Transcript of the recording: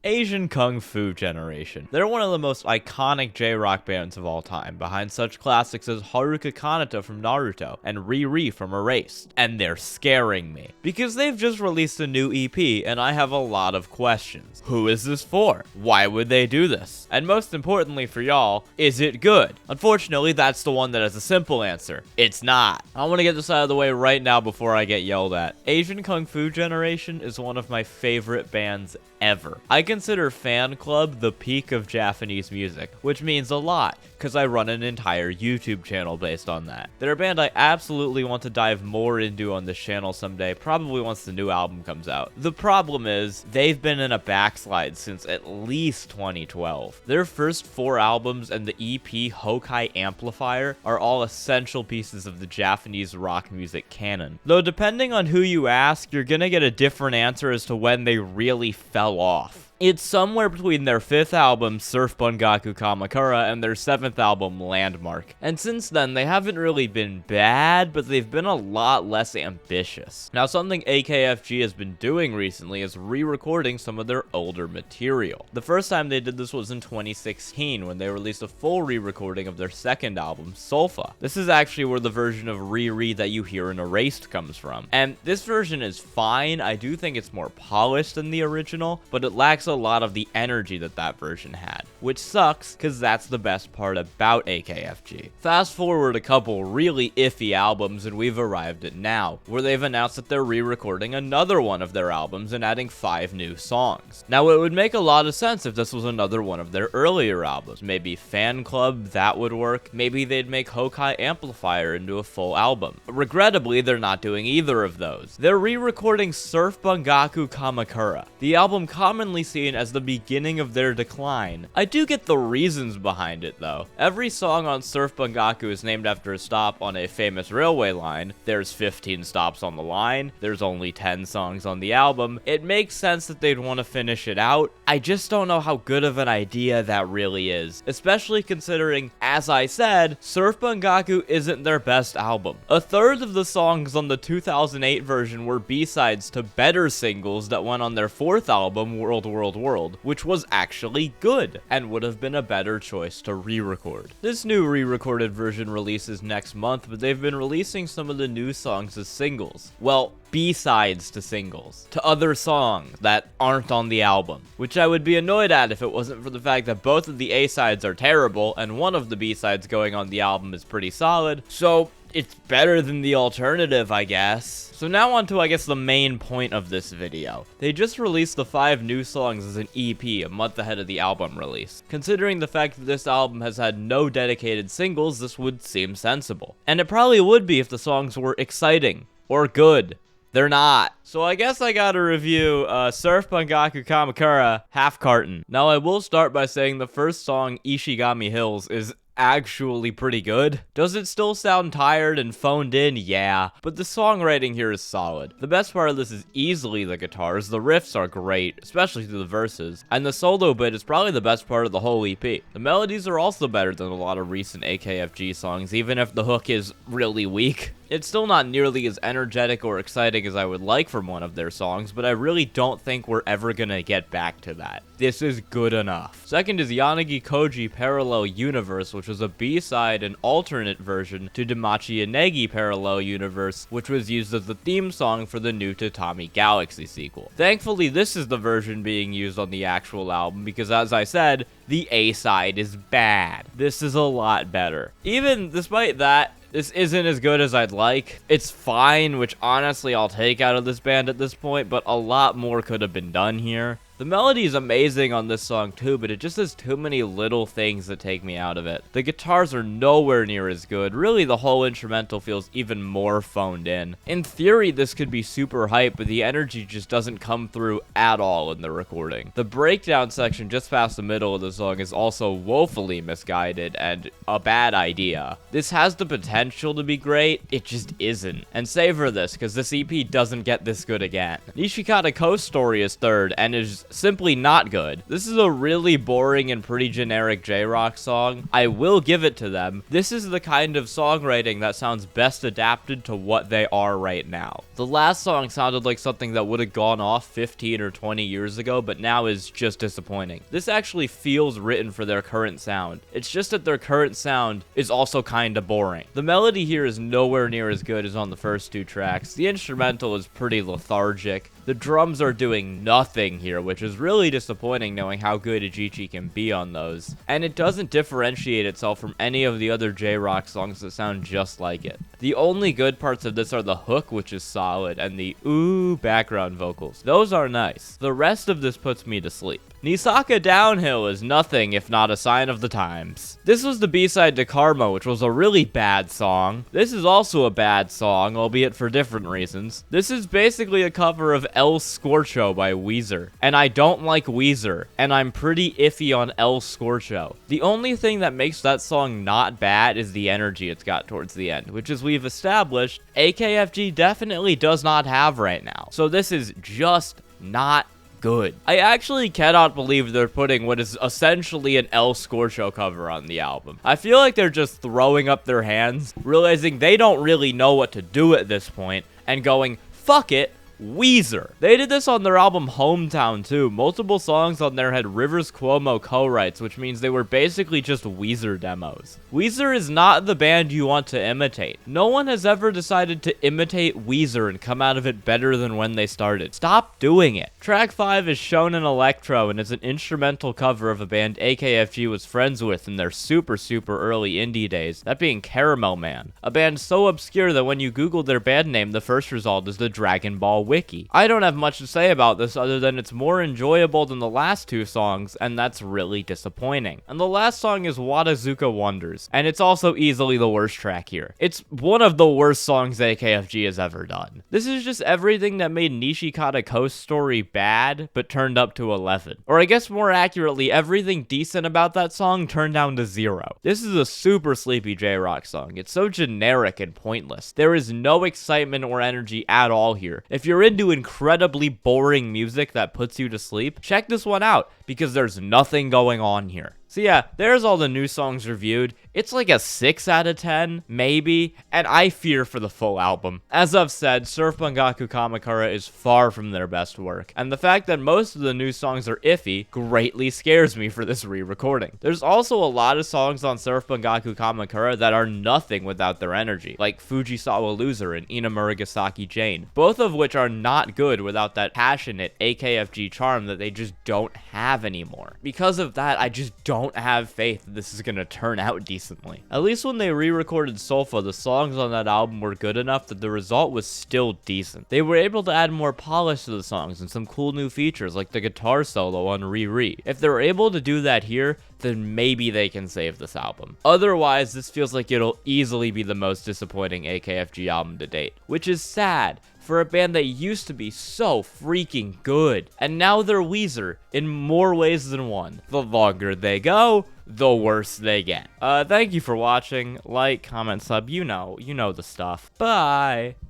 Asian Kung Fu Generation. They're one of the most iconic J-rock bands of all time, behind such classics as Haruka Kanata from Naruto and Riri from Erased. And they're scaring me, because they've just released a new EP and I have a lot of questions. Who is this for? Why would they do this? And most importantly for y'all, is it good? Unfortunately, that's the one that has a simple answer. It's not. I want to get this out of the way right now before I get yelled at. Asian Kung Fu Generation is one of my favorite bands ever. I consider Fan Club the peak of Japanese music, which means a lot, because I run an entire YouTube channel based on that. They're a band I absolutely want to dive more into on this channel someday, probably once the new album comes out. The problem is, they've been in a backslide since at least 2012. Their first 4 albums and the EP Hokai Amplifier are all essential pieces of the Japanese rock music canon. Though depending on who you ask, you're gonna get a different answer as to when they really fell off. It's somewhere between their 5th album, Surf Bungaku Kamakura, and their 7th album, Landmark. And since then, they haven't really been bad, but they've been a lot less ambitious. Now, something AKFG has been doing recently is re-recording some of their older material. The first time they did this was in 2016, when they released a full re-recording of their 2nd album, Solfa. This is actually where the version of Riri that you hear in Erased comes from. And this version is fine. I do think it's more polished than the original, but it lacks a lot of the energy that version had, which sucks because that's the best part about AKFG. Fast forward a couple really iffy albums and we've arrived at now, where they've announced that they're re-recording another one of their albums and adding 5 new songs. Now, it would make a lot of sense if this was another one of their earlier albums. Maybe Fan Club, that would work. Maybe they'd make Hokai Amplifier into a full album. Regrettably, they're not doing either of those. They're re-recording Surf Bungaku Kamakura, the album commonly seen as the beginning of their decline. I do get the reasons behind it though. Every song on Surf Bungaku is named after a stop on a famous railway line. There's 15 stops on the line. There's only 10 songs on the album. It makes sense that they'd want to finish it out. I just don't know how good of an idea that really is, especially considering, as I said, Surf Bungaku isn't their best album. A third of the songs on the 2008 version were B-sides to better singles that went on their 4th album, World, which was actually good, and would have been a better choice to re-record. This new re-recorded version releases next month, but they've been releasing some of the new songs as singles. Well, B-sides to singles, to other songs that aren't on the album, which I would be annoyed at if it wasn't for the fact that both of the A-sides are terrible, and one of the B-sides going on the album is pretty solid, so it's better than the alternative, I guess. So now on to, I guess, the main point of this video. They just released the 5 new songs as an EP a month ahead of the album release. Considering the fact that this album has had no dedicated singles, this would seem sensible. And it probably would be if the songs were exciting or good. They're not. So I guess I gotta review Surf Bungaku Kamakura Half Carton. Now I will start by saying the first song, Ishigami Hills, is actually pretty good. Does it still sound tired and phoned in? Yeah, but the songwriting here is solid. The best part of this is easily the guitars. The riffs are great, especially through the verses, and the solo bit is probably the best part of the whole EP. The melodies are also better than a lot of recent AKFG songs, even if the hook is really weak. It's still not nearly as energetic or exciting as I would like from one of their songs, but I really don't think we're ever gonna get back to that. This is good enough. Second is yanagakouji Parallel Universe, which was a B-side and alternate version to Damachi Yanagi Parallel Universe, which was used as the theme song for the new Tatami Galaxy sequel. Thankfully, this is the version being used on the actual album, because as I said, the A-side is bad. This is a lot better. Even despite that, this isn't as good as I'd like. It's fine, which honestly I'll take out of this band at this point, but a lot more could have been done here. The melody is amazing on this song too, but it just has too many little things that take me out of it. The guitars are nowhere near as good. Really, the whole instrumental feels even more phoned in. In theory, this could be super hype, but the energy just doesn't come through at all in the recording. The breakdown section just past the middle of the song is also woefully misguided and a bad idea. This has the potential to be great, it just isn't. And savor this, because this EP doesn't get this good again. Nishikata Coast Story is third, and is simply not good. This is a really boring and pretty generic J-rock song. I will give it to them. This is the kind of songwriting that sounds best adapted to what they are right now. The last song sounded like something that would have gone off 15 or 20 years ago, but now is just disappointing. This actually feels written for their current sound. It's just that their current sound is also kinda boring. The melody here is nowhere near as good as on the first two tracks. The instrumental is pretty lethargic. The drums are doing nothing here, which is really disappointing knowing how good Ajichi can be on those. And it doesn't differentiate itself from any of the other J-rock songs that sound just like it. The only good parts of this are the hook, which is solid, and the ooh background vocals. Those are nice. The rest of this puts me to sleep. Nissaka Downhill is nothing if not a sign of the times. This was the B-side to Karma, which was a really bad song. This is also a bad song, albeit for different reasons. This is basically a cover of El Scorcho by Weezer, and I don't like Weezer, and I'm pretty iffy on El Scorcho. The only thing that makes that song not bad is the energy it's got towards the end, which as we've established, AKFG definitely does not have right now. So this is just not good. I actually cannot believe they're putting what is essentially an El Scorcho cover on the album. I feel like they're just throwing up their hands, realizing they don't really know what to do at this point, and going, fuck it, Weezer. They did this on their album Hometown too. Multiple songs on there had Rivers Cuomo co-writes, which means they were basically just Weezer demos. Weezer is not the band you want to imitate. No one has ever decided to imitate Weezer and come out of it better than when they started. Stop doing it. Track 5 is Shonen Electro and is an instrumental cover of a band AKFG was friends with in their super early indie days, that being Caramel Man. A band so obscure that when you Google their band name, the first result is the Dragon Ball Wiki. I don't have much to say about this other than it's more enjoyable than the last two songs, and that's really disappointing. And the last song is Wadazuka Wonders, and it's also easily the worst track here. It's one of the worst songs AKFG has ever done. This is just everything that made Nishikata Coast Story bad, but turned up to 11. Or I guess more accurately, everything decent about that song turned down to 0. This is a super sleepy J-rock song. It's so generic and pointless. There is no excitement or energy at all here. If you're into incredibly boring music that puts you to sleep, check this one out, because there's nothing going on here. So yeah, there's all the new songs reviewed. It's like a 6 out of 10, maybe, and I fear for the full album. As I've said, Surf Bungaku Kamakura is far from their best work, and the fact that most of the new songs are iffy greatly scares me for this re-recording. There's also a lot of songs on Surf Bungaku Kamakura that are nothing without their energy, like Fujisawa Loser and Inamuragasaki Jane, both of which are not good without that passionate AKFG charm that they just don't have anymore. Because of that, I just don't have faith that this is gonna turn out decently. At least when they re-recorded Solfa, the songs on that album were good enough that the result was still decent. They were able to add more polish to the songs and some cool new features like the guitar solo on Riri. If they're able to do that here, then maybe they can save this album. Otherwise, this feels like it'll easily be the most disappointing AKFG album to date, which is sad for a band that used to be so freaking good. And now they're Weezer in more ways than one. The longer they go, the worse they get. Thank you for watching. Like, comment, sub, you know the stuff. Bye.